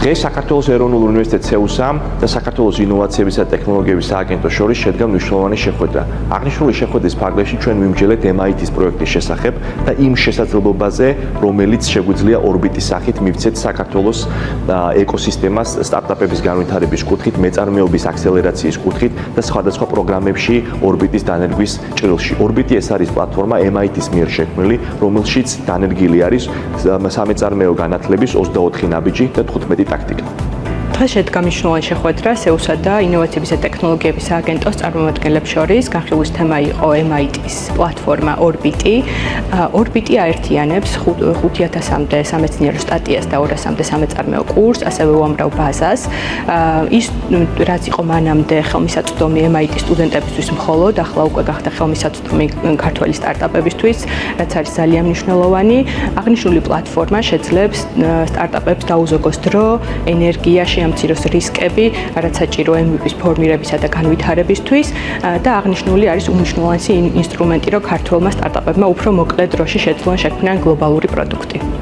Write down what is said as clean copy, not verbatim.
დღეს საქართველოს ეროვნულ უნივერსიტეტს CEUSA და საქართველოს ინოვაციების და ტექნოლოგიების სააგენტოს შორის შედგა მნიშვნელოვანი შეხვედრა. აღნიშნული შეხვედრის ფარგლებში ჩვენ ვიმსჯელეთ MIT-ის პროექტის შესახებ და იმ შესაძლებლობაზე, რომელიც შეგვიძლია ორბიტის სახით მივცეთ საქართველოს ეკოსისტემას სტარტაპების განვითარების კუთხით, მეწარმეობის აქსელერაციის კუთხით და სხვადასხვა პროგრამებში ორბიტის დანერგვის ჭრილში. ორბიტი ეს არის პლატფორმა MIT-ის მიერ შექმნილი, რომელშიც დანერგილი არის სამეწარმეო განათლების 24 ნაბიჯი და 15 ტაქტიკა. დღეს შედგა მნიშვნელოვანი შეხვედრა CEUSA და ინოვაციების და ტექნოლოგიების სააგენტოს წარმომადგენლებს შორის. განხილვის თემა იყო MIT-ის პლატფორმა ორბიტი. ორბიტი აერთიანებს 5000-მდე სამეცნიერო სტატიას და 200-მდე სამეწარმეო კურსს, ასევე უამრავ ბაზას. ის რაც იყო მანამდე ხელმისაწვდომი MIT-ის სტუდენტებისთვის მხოლოდ, ახლა უკვე გახდა ხელმისაწვდომი ქართველი სტარტაპებისთვის, რაც არის ძალიან მნიშვნელოვანი. აღნიშნული პლატფორმა შეძლებს სტარტაპებს დაუზოგოს დრო, ენერგია, ამციროს რისკები, რაც საჭირო MVP-ის ფორმირებისა და განვითარებისთვის და აღნიშნული არის უმნიშვნელოვანესი ინსტრუმენტი, რომ ქართველმა სტარტაპებმა უფრო მოკლე დროში შეძლონ შექმნან გლობალური პროდუქტი.